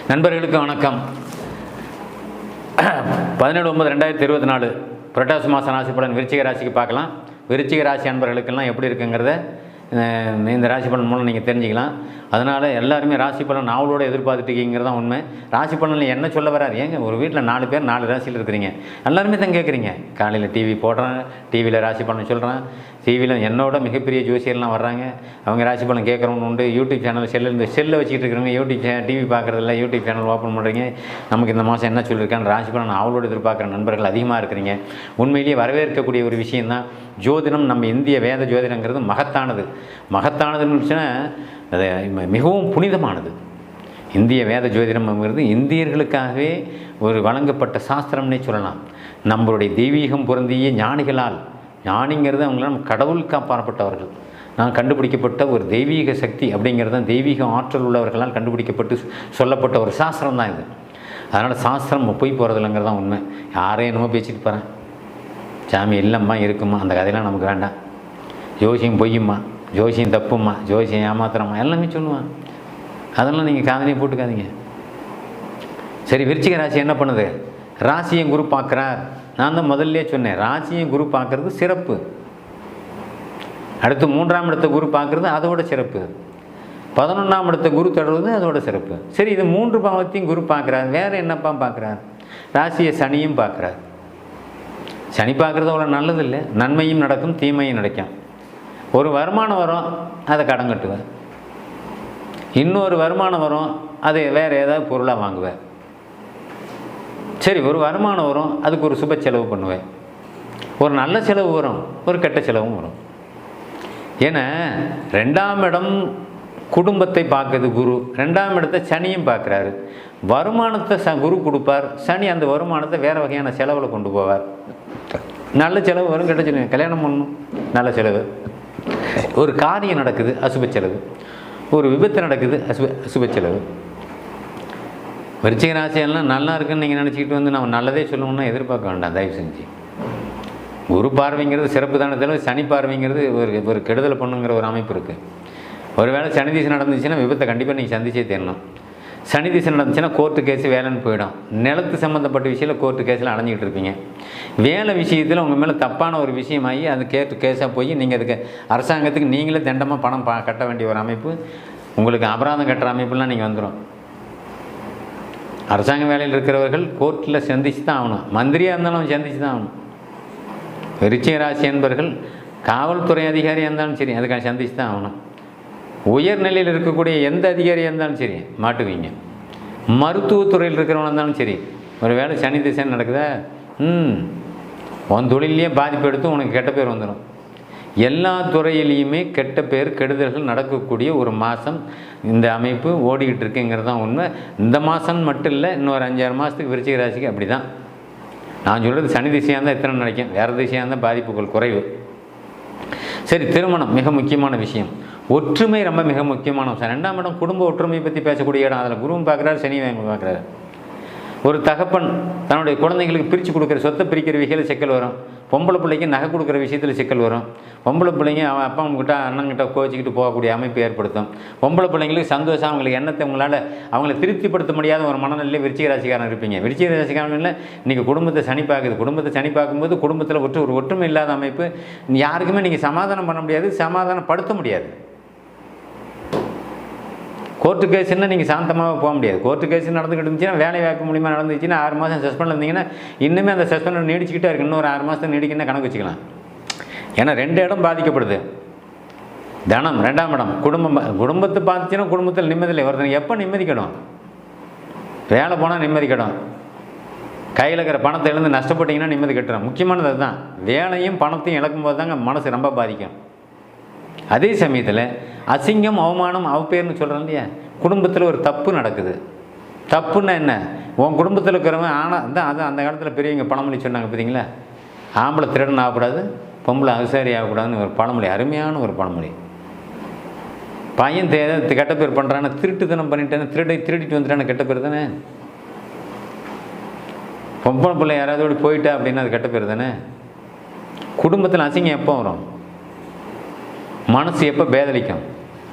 நண்பர்களுக்கு வணக்கம். 17/9/2024 புரட்டாசி மாதம் ராசி பலன் விருச்சிக ராசிக்கு பார்க்கலாம். விருச்சிக ராசி அன்பர்களுக்கெல்லாம் எப்படி இருக்குங்கிறத இந்த ராசி பலன் மூலம் நீங்கள் தெரிஞ்சுக்கலாம். அதனால் எல்லாருமே ராசி பலன் நாவலோடு எதிர்பார்த்துட்டு தான் உண்மை. ராசி பலனில் என்ன சொல்ல வராது? ஏங்க ஒரு வீட்டில் 4 பேர் 4 ராசியில் இருக்கிறீங்க, எல்லாருமே தான் கேட்குறீங்க. காலையில் டிவி போடுறேன், டிவியில் ராசி பலன் சொல்கிறேன், டிவியில் என்னோட மிகப்பெரிய ஜோசியர்லாம் வர்றாங்க, அவங்க ராசி பலன் கேட்குறவங்க உண்டு. யூடியூப் சேனல் செல்லை வச்சுக்கிட்டு இருக்கிறவங்க யூடியூப் டிவி பார்க்குறதில்ல, யூடியூப் சேனல் ஓப்பன் பண்ணுறீங்க. நமக்கு இந்த மாதம் என்ன சொல்லியிருக்கான்னு ராசி பலன் அவளோடு எதிர்பார்க்குற நண்பர்கள் அதிகமாக இருக்கிறீங்க. உண்மையிலேயே வரவேற்கக்கூடிய ஒரு விஷயந்தான் ஜோதிடம். நம்ம இந்திய வேத ஜோதிடங்கிறது மகத்தானதுன்னு வச்சுன்னா அது மிகவும் புனிதமானது. இந்திய வேத ஜோதிடம்ங்கிறது இந்தியர்களுக்காகவே ஒரு வழங்கப்பட்ட சாஸ்திரம்னே சொல்லலாம். நம்மளுடைய தெய்வீகம் பொருந்திய ஞானிங்கிறது அவங்களாம் கடவுளுக்கு அப்பாற்பட்டவர்கள். நான் கண்டுபிடிக்கப்பட்ட ஒரு தெய்வீக சக்தி அப்படிங்கிறது தான், தெய்வீக ஆற்றல் உள்ளவர்களால் கண்டுபிடிக்கப்பட்டு சொல்லப்பட்ட ஒரு சாஸ்திரம் தான் இது. அதனால் சாஸ்திரம் போய் போகிறதில்லைங்கிறது தான் உண்மை. யாரையும் என்னமோ பேசிட்டு போகிறேன், சாமி இல்லைம்மா இருக்குமா, அந்த கதையெல்லாம் நமக்கு வேண்டாம். ஜோசியம் பொய்யுமா, ஜோசியம் தப்புமா, ஜோசியம் ஏமாத்துறம்மா, எல்லாமே சொல்லுவான். அதெல்லாம் நீங்கள் காதலையும் போட்டுக்காதீங்க. சரி, விருச்சிக ராசி என்ன பண்ணுது? ராசியை குரு பார்க்குறார். நான் தான் முதல்லே சொன்னேன், ராசியை குரு பார்க்குறது சிறப்பு. அடுத்து 3ஆம் இடத்தை குரு பார்க்குறது அதோட சிறப்பு. 11ஆம் இடத்தை குரு தொடர்வது அதோட சிறப்பு. சரி, இது 3 பாவத்தையும் குரு பார்க்குறார். வேறு என்னப்பா பார்க்குறார்? ராசியை சனியும் பார்க்குறார். சனி பார்க்குறது அவ்வளோ நல்லது இல்லை. நன்மையும் நடக்கும், தீமையும் நடக்கும். ஒரு வருமானம் வரும், அதை கடன் கட்டுவேன். இன்னொரு வருமானம் வரும், அதை வேறு ஏதாவது பொருளாக வாங்குவேன். சரி, ஒரு வருமானம் வரும், அதுக்கு ஒரு சுப செலவு பண்ணுவேன். ஒரு நல்ல செலவு வரும், ஒரு கெட்ட செலவும் வரும். ஏன்னா 2ஆம் இடம் குடும்பத்தை பார்க்குது குரு, 2ஆம் இடத்தை சனியும் பார்க்குறாரு. வருமானத்தை குரு கொடுப்பார், சனி அந்த வருமானத்தை வேறு வகையான செலவில் கொண்டு போவார். நல்ல செலவு வரும், கெட்ட செலவு. கல்யாணம் பண்ணணும், நல்ல செலவு. ஒரு காரியம் நடக்குது, அசுப செலவு. ஒரு விபத்து நடக்குது, அசுப செலவு. விருச்சிக ராசியெல்லாம் நல்லா இருக்குன்னு நீங்கள் நினச்சிக்கிட்டு வந்து நம்ம நல்லதே சொல்லணும்னா எதிர்பார்க்க வேண்டாம், தயவு செஞ்சு. குரு பார்வைங்கிறது சிறப்பு தானே தவிர சனி பார்வைங்கிறது ஒரு கெடுதலை பண்ணுங்கிற ஒரு அமைப்பு இருக்குது. ஒருவேளை சனி திசை நடந்துச்சுன்னா விபத்தை கண்டிப்பாக நீங்கள் சந்திச்சே தேரணும். சனி திசை நடந்துச்சுன்னா கோர்ட்டு கேஸு வேலைன்னு போயிடும். நிலத்து சம்மந்தப்பட்ட விஷயத்தில் கோர்ட்டு கேஸில் அலைஞ்சிக்கிட்டு இருப்பீங்க. வேலை விஷயத்தில் உங்கள் மேலே தப்பான ஒரு விஷயமாகி அது கேஸாக போய் நீங்கள் அதுக்கு அரசாங்கத்துக்கு நீங்களே தண்டமாக பணம் கட்ட வேண்டிய ஒரு அமைப்பு, உங்களுக்கு அபராதம் கட்டுற அமைப்புலாம் நீங்கள் வந்துடும். அரசாங்க வேலையில் இருக்கிறவர்கள் கோர்ட்டில் சந்திச்சு தான் ஆகணும். மந்திரியாக இருந்தாலும் சந்திச்சு தான் ஆகணும். விருச்சிக ராசி என்பவர்கள் காவல்துறை அதிகாரியாக இருந்தாலும் சரி, அதுக்காக சந்திச்சு தான் ஆகணும். உயர்நிலையில் இருக்கக்கூடிய எந்த அதிகாரியாக இருந்தாலும் சரி மாட்டுவீங்க. மருத்துவத்துறையில் இருக்கிறவங்க இருந்தாலும் சரி, ஒரு வேளை சனி திசை நடக்குதா, உன் தொழிலையே பாதிப்பு எடுத்து உனக்கு கெட்ட பேர் வந்துடும். எல்லா துறையிலையுமே கெட்ட பேர் கெடுதல்கள் நடக்கக்கூடிய ஒரு மாதம் இந்த அமைப்பு ஓடிக்கிட்டு இருக்குங்கிறது தான் உண்மை. இந்த மாதம் மட்டும் இல்லை, இன்னொரு 5-6 மாதத்துக்கு விருச்சிக ராசிக்கு அப்படி தான். நான் சொல்கிறது சனி திசையாக இருந்தால் எத்தனை நினைக்கும், வேறு திசையாக இருந்தால் பாதிப்புகள் குறைவு. சரி, திருமணம் மிக முக்கியமான விஷயம். ஒற்றுமை ரொம்ப மிக முக்கியமான விஷயம். 2ஆம் இடம் குடும்ப ஒற்றுமையை பற்றி பேசக்கூடிய இடம். அதில் குருவும் பார்க்குறாரு, சனியும் பார்க்குறாரு. ஒரு தகப்பன் தன்னுடைய குழந்தைங்களுக்கு பிரித்து கொடுக்குற சொத்தை பிரிக்கிற விஷயத்தில் சிக்கல் வரும். பொம்பளை பிள்ளைக்கு நகை கொடுக்குற விஷயத்தில் சிக்கல் வரும். பொம்பளை பிள்ளைங்க அவன் அப்பா அம்மாக்கிட்ட அண்ணன்கிட்ட கோச்சிக்கிட்டு போகக்கூடிய அமைப்பு ஏற்படுத்தும். பொம்பளை பிள்ளைங்களுக்கு சந்தோஷம், அவங்களுக்கு எண்ணத்தை உங்களால் அவங்கள திருப்திப்படுத்த முடியாத ஒரு மனநிலையில் விருச்சிக ராசிக்காரன் இருப்பீங்க. விருச்சிக ராசிக்காரனில் நீங்கள் குடும்பத்தை சனி பார்க்குது. குடும்பத்தை சனி பார்க்கும்போது குடும்பத்தில் ஒரு ஒற்றுமை இல்லாத அமைப்பு. யாருக்குமே நீங்கள் சமாதானம் பண்ண முடியாது, சமாதானப்படுத்த முடியாது. கோர்ட்டு கேஸுன்னா நீங்கள் சாந்தமாக போக முடியாது. கோர்ட்டு கேஸு நடந்துக்கிட்டு இருந்துச்சுன்னா, வேலை வாய்ப்பு மூலிமா நடந்துச்சுன்னா 6 மாதம் சஸ்பெண்ட் இருந்தீங்கன்னா இன்னுமே அந்த சஸ்பெண்ட் நீடிச்சிக்கிட்டே இருக்குது. இன்னொரு 6 மாதத்துக்கு நீடிக்கணும்னா கணக்கு வச்சுக்கலாம். ஏன்னா 2 இடம் பாதிக்கப்படுது. தனம் 2ஆம் இடம், குடும்பத்தை பார்த்துச்சுன்னா குடும்பத்தில் நிம்மதியில் ஒருத்தனுக்கு எப்போ நிம்மதிக்கணும்? வேலை போனால் நிம்மதிக்கணும். கையில் இருக்கிற பணத்தை இழந்து நஷ்டப்பட்டீங்கன்னா நிம்மதி கட்டுறோம். முக்கியமானது அதுதான். வேலையும் பணத்தையும் இழக்கும்போது தாங்க மனசு ரொம்ப பாதிக்கும். அதே சமயத்தில் அசிங்கம், அவமானம், அவப்பேர்னு சொல்கிறோம் இல்லையா, குடும்பத்தில் ஒரு தப்பு நடக்குது. தப்புன்னா என்ன? உன் குடும்பத்தில் இருக்கிறவன் அதான் அந்த காலத்தில் பெரியவங்க பழமொழி சொன்னாங்க பார்த்தீங்களா, ஆம்பளை திருடன் ஆகக்கூடாது, பொம்பளை அகசாரி ஆகக்கூடாதுன்னு ஒரு பழமொழி, அருமையான ஒரு பழமொழி. பையன் கெட்ட பேர் பண்ணுறான்னு, திருட்டுத்தனம் பண்ணிட்டேன்னு, திருடிட்டு வந்துட்டான்னு கெட்ட பேர் தானே. பொம்பளை பிள்ளை யாராவது போயிட்டா அப்படின்னா அது கெட்ட பேர் தானே. குடும்பத்தில் அசிங்கம் எப்போ வரும்? மனசு எப்போ பேதலிக்கும்?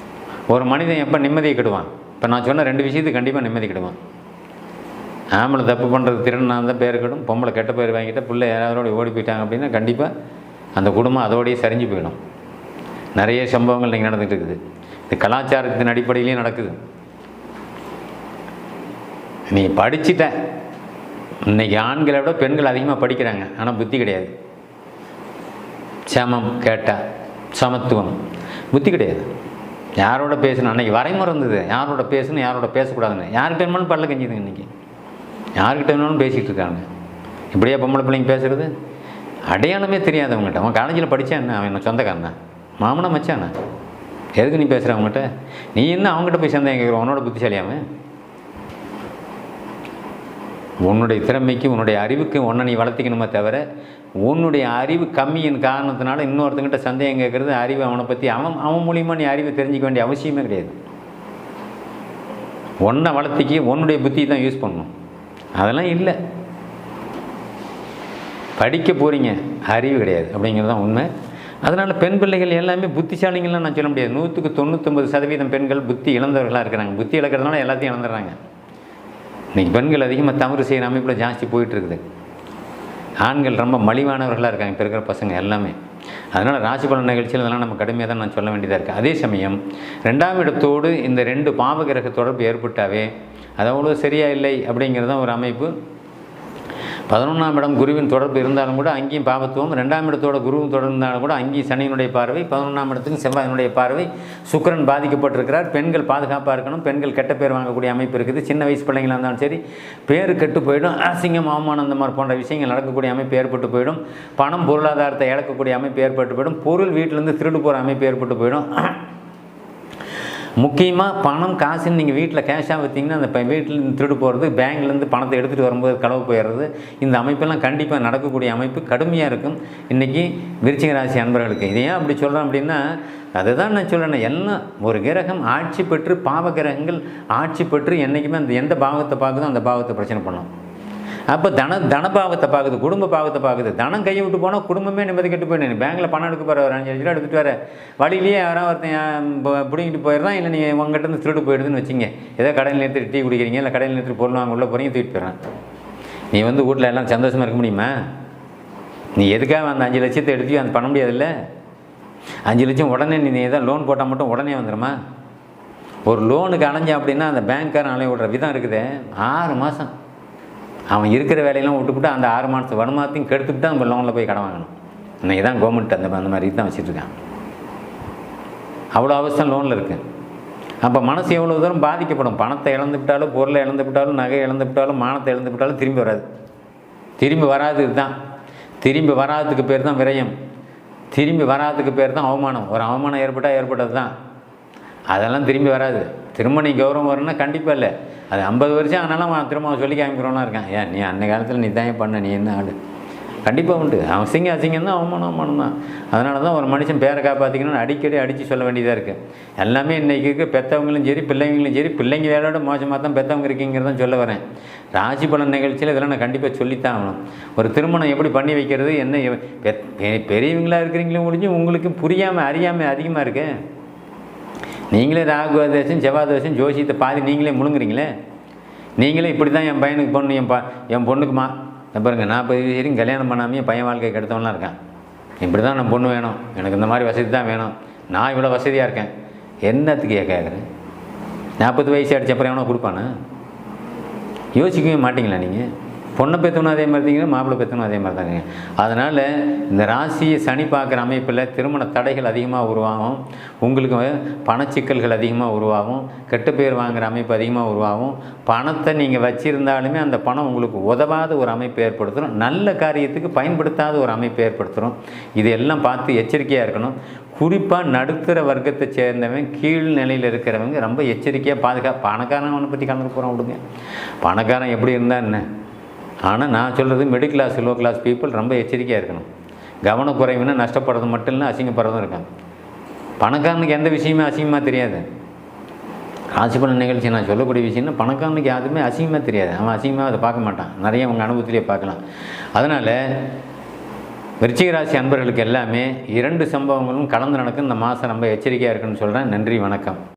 ஒரு மனிதன் எப்போ நிம்மதியை கெடுவான்? இப்போ நான் சொன்ன 2 விஷயத்துக்கு கண்டிப்பாக நிம்மதி கெடுவான். ஆம்பளை தப்பு பண்ணுறது திருடன் நான் தான் பேர் இருக்கட்டும், பொம்பளை கெட்ட பேர் வாங்கிட்டால் பிள்ளை யாராவதோட ஓடி போயிட்டாங்க அப்படின்னா கண்டிப்பாக அந்த குடும்பம் அதோடையே சரிஞ்சு போயிடும். நிறைய சம்பவங்கள் இன்றைக்கி நடந்துகிட்டு இருக்குது. இது கலாச்சாரத்தின் அடிப்படையிலையும் நடக்குது. நீ படிச்சுட்ட, இன்றைக்கி ஆண்களை விட பெண்கள் அதிகமாக படிக்கிறாங்க, ஆனால் புத்தி கிடையாது. சமம் கேட்டால் சமத்துவம், புத்தி கிடையாது. யாரோட பேசணும், அன்றைக்கி வரைமுறை இருந்தது, யாரோட பேசணும் யாரோட பேசக்கூடாதுன்னு. யார்கிட்ட வேணுமாலும் பல்ல கஞ்சிதுங்க. இன்றைக்கி யார்கிட்ட வேணாலும் பேசிகிட்டு இருக்காங்க. இப்படியே பொம்பளை பிள்ளைங்க பேசுகிறது. அடையாளமே தெரியாதவங்ககிட்ட அவன் காலேஜில் படித்தா என்ன, அவன் என்ன சொந்தக்காரன் மாமனா மச்சானா, எதுக்கு நீ பேசுகிற அவங்ககிட்ட? நீ என்ன அவங்ககிட்ட போய் சந்தேகம் கேட்குற? உன்னோட புத்திசாலியாமல் உன்னுடைய திறமைக்கு உன்னுடைய அறிவுக்கு ஒன்றை நீ வளர்த்திக்கணுமே தவிர, உன்னுடைய அறிவு கம்மியின் காரணத்தினால இன்னொருத்தங்கிட்ட சந்தேகம் கேட்குறது, அறிவு அவனை பற்றி அவன் மூலியமாக நீ அறிவை தெரிஞ்சிக்க வேண்டிய அவசியமே கிடையாது. ஒன்றை வளர்த்திக்கு உன்னுடைய புத்தி தான் யூஸ் பண்ணணும். அதெல்லாம் இல்லை. படிக்க போகிறீங்க, அறிவு கிடையாது அப்படிங்கிறது தான் உண்மை. அதனால் பெண் பிள்ளைகள் எல்லாமே புத்திசாலிங்கள்லாம் நான் சொல்ல முடியாது. 100க்கு 99% பெண்கள் புத்தி இழந்தவர்களாக இருக்கிறாங்க. புத்தி இழக்கிறதுனால எல்லாத்தையும் இழந்துடுறாங்க. இன்றைக்கி பெண்கள் அதிகமாக தவறு செய்கிற அமைப்பில் ஜாஸ்தி போயிட்டுருக்குது. ஆண்கள் ரொம்ப மலிவானவர்களாக இருக்காங்க இப்போ இருக்கிற பசங்க எல்லாமே. அதனால் ராசி பலன் நிகழ்ச்சியில் இதெல்லாம் நம்ம கடுமையாக தான் நான் சொல்ல வேண்டியதாக இருக்குது. அதே சமயம் 2ஆம் இடத்தோடு இந்த 2 பாவகிரக தொடர்பு ஏற்பட்டாவே அது அவ்வளோ சரியாக இல்லை அப்படிங்கிறது தான் ஒரு அமைப்பு. 11ஆம் இடம் குருவின் தொடர்பு இருந்தாலும் கூட அங்கேயும் பாவத்துவம், 2ஆம் இடத்தோட குருவும் தொடர்பு இருந்தாலும் கூட அங்கேயும் சனியினுடைய பார்வை, 11ஆம் இடத்துக்கு செவ்வாயினுடைய பார்வை, சுக்கிரன் பாதிக்கப்பட்டிருக்கிறார். பெண்கள் பாதுகாப்பாக இருக்கணும். பெண்கள் கெட்ட பேர் வாங்கக்கூடிய அமைப்பு இருக்குது. சின்ன வயசு பிள்ளைங்களாக இருந்தாலும் சரி, பேர் கெட்டு போயிடும். அசிங்கம் அவமானம் அந்த மாதிரி போன்ற விஷயங்கள் நடக்கக்கூடிய அமைப்பு ஏற்பட்டு போயிடும். பணம் பொருளாதாரத்தை இழக்கக்கூடிய அமைப்பு ஏற்பட்டு போயிடும். பொருள் வீட்டிலேருந்து திருடு போகிற அமைப்பு ஏற்பட்டு போயிடும். முக்கியமாக பணம் காசுன்னு நீங்கள் வீட்டில் கேஷாக வைத்திங்கன்னா அந்த வீட்டிலேருந்து திருடு போகிறது, பேங்க்லேருந்து பணத்தை எடுத்துகிட்டு வரும்போது களவு போயிடுறது, இந்த அமைப்பெல்லாம் கண்டிப்பாக நடக்கக்கூடிய அமைப்பு கடுமையாக இருக்கும் இன்றைக்கி விருச்சிக ராசி அன்பர்களுக்கு. இது ஏன் அப்படி சொல்கிறேன் அப்படின்னா, அதுதான் நான் சொல்கிறேன். எல்லாம் ஒரு கிரகம் ஆட்சி பெற்று, பாவ கிரகங்கள் ஆட்சி பெற்று என்றைக்குமே அந்த எந்த பாவத்தை பார்க்குதோ அந்த பாவத்தை பிரச்சனை பண்ணும். அப்போ தனபாவத்தை பார்க்குது, குடும்ப பாவத்தை பார்க்குது. தனம் கையை விட்டு போனால் குடும்பமே நிம்மதி கெட்டு போயிடும். பேங்க்கில் பணம் எடுக்க போகிற ஒரு 5 லட்ச ரூபா எடுத்துகிட்டு வர வழியிலேயே யாராவது ஒருத்தன் பிடிங்கிட்டு போயிடுறான். இல்லை நீங்கள் உங்கள்கிட்ட திருடு போயிடுதுன்னு வச்சிங்க. ஏதோ கடையில் நிறுத்தி டீ குடிக்கிறீங்க, இல்லை கடையில் நிறுத்தி பொருள் வாங்க உள்ளே போகிறீங்க, தூக்கிட்டு போயிடுறான். நீ வந்து வீட்டில் எல்லாம் சந்தோஷமாக இருக்க முடியுமா? நீ எதுக்காக அந்த 5 லட்சத்தை எடுத்து அந்த பண்ண முடியாதுல்ல? 5 லட்சம் உடனே நீ ஏதாவது லோன் போட்டால் மட்டும் உடனே வந்துடுமா? ஒரு லோனுக்கு அலைஞ்ச அப்படின்னா அந்த பேங்க்காரன் அலைய விடுற விதம் இருக்குது. 6 மாதம் அவன் இருக்கிற வேலையெல்லாம் விட்டுவிட்டு அந்த 6 மாதத்து வருமானத்தையும் கெடுத்துக்கிட்டு நம்ம லோனில் போய் கடன் வாங்கணும். இன்றைக்கி தான் கவர்மெண்ட் அந்த மாதிரி தான் வச்சுட்ருக்கான். அவ்வளோ அவசியம் லோனில் இருக்குது. அப்போ மனசு எவ்வளோ தூரம் பாதிக்கப்படும். பணத்தை இழந்துவிட்டாலும், பொருளை இழந்துவிட்டாலும், நகை இழந்துவிட்டாலும், மானத்தை இழந்துவிட்டாலும் திரும்பி வராது. திரும்பி வராது. இதுதான் திரும்பி வராதுக்கு பேர் தான் விரயம். திரும்பி வராதுக்கு பேர் தான் அவமானம். ஒரு அவமானம் ஏற்பட்டது தான். அதெல்லாம் திரும்பி வராது. திரும்ப நீ கௌரவம் வரணும்னா கண்டிப்பாக இல்லை. அது 50 வருஷம் ஆனாலும் அவன் திரும்ப சொல்லி காமிக்கிறவனா இருக்கான். ஏன் நீ அன்னை காலத்தில் நீ தான் பண்ண, நீ என்ன ஆடு? கண்டிப்பாக உண்டு. அசிங்கம் தான், அவமானம் தான். அதனால தான் ஒரு மனுஷன் பேரை காப்பாற்றிக்கணும்னு அடிக்கடி அடித்து சொல்ல வேண்டியதாக இருக்குது. எல்லாமே இன்றைக்கி இருக்க பெற்றவங்களும் சரி, பிள்ளைங்களும் சரி, பிள்ளைங்க வேலையோட மோசமாக தான் பெற்றவங்க இருக்கீங்கிறதான் சொல்ல வரேன். ராசி பலன் நிகழ்ச்சியில் இதெல்லாம் நான் கண்டிப்பாக சொல்லித்தான் ஆகணும். ஒரு திருமணம் எப்படி பண்ணி வைக்கிறது, என்ன பெரியவங்களாக இருக்கிறீங்களும் முடிஞ்சு உங்களுக்கு புரியாமல் அறியாமல் அதிகமாக இருக்கு. நீங்களே ராகு தோஷம், செவ்வாய் தோஷம், ஜோசியத்தை பாதி நீங்களே முழுங்குறீங்களே. நீங்களே இப்படி தான் என் பையனுக்கு பொண்ணு, என் பொண்ணுக்குமா பாருங்க, 40 வரைக்கும் கல்யாணம் பண்ணாமல் என் பையன் வாழ்க்கை கெடுத்தவன்லாம் இருக்கான். இப்படி தான் நான் பொண்ணு வேணும், எனக்கு இந்த மாதிரி வசதி தான் வேணும், நான் இவ்வளோ வசதியாக இருக்கேன். என்னத்துக்கு கேட்குறேன்? 40 வயசு அடித்த அப்புறம் எவனோ கொடுப்பானே? யோசிக்கவே மாட்டிங்களா நீங்கள்? பொண்ணை பெற்றவனும் அதே மாதிரி தாங்க, மாப்பிள்ளை பெற்றவனும் அதே மாதிரி தாங்க. அதனால் இந்த ராசியை சனி பார்க்குற அமைப்பில் திருமண தடைகள் அதிகமாக உருவாகும். உங்களுக்கு பணச்சிக்கல்கள் அதிகமாக உருவாகும். கெட்ட பேர் வாங்குகிற அமைப்பு அதிகமாக உருவாகும். பணத்தை நீங்கள் வச்சுருந்தாலுமே அந்த பணம் உங்களுக்கு உதவாத ஒரு அமைப்பு ஏற்படுத்தும். நல்ல காரியத்துக்கு பயன்படுத்தாத ஒரு அமைப்பு ஏற்படுத்தும். இதையெல்லாம் பார்த்து எச்சரிக்கையாக இருக்கணும். குறிப்பாக நடுத்தர வர்க்கத்தை சேர்ந்தவன், கீழ் நிலையில் இருக்கிறவங்க ரொம்ப எச்சரிக்கையாக பணக்காரன் அவனை பற்றி கலந்து போகிறான். விடுங்க, பணக்காரன் எப்படி இருந்தால் என்ன? ஆனால் நான் சொல்கிறது middle class, low class people ரொம்ப எச்சரிக்கையாக இருக்கணும். கவனக்குறைவுன்னா நஷ்டப்படுறது மட்டும் இல்லை, அசிங்கப்படுறதும் இருக்காங்க. பணக்காரனுக்கு எந்த விஷயமே அசிங்கமாக தெரியாது. ராசி பலன் நிகழ்ச்சி நான் சொல்லக்கூடிய விஷயம்னா பணக்காரனுக்கு யாருமே அசிங்கமாக தெரியாது. அவன் அசிங்கமாக அதை பார்க்க மாட்டான். நிறைய அவங்க அனுபவத்திலே பார்க்கலாம். அதனால் விருச்சிக ராசி அன்பர்களுக்கு எல்லாமே 2 சம்பவங்களும் கலந்து நடக்கும். இந்த மாதம் ரொம்ப எச்சரிக்கையாக இருக்குன்னு சொல்கிறேன். நன்றி, வணக்கம்.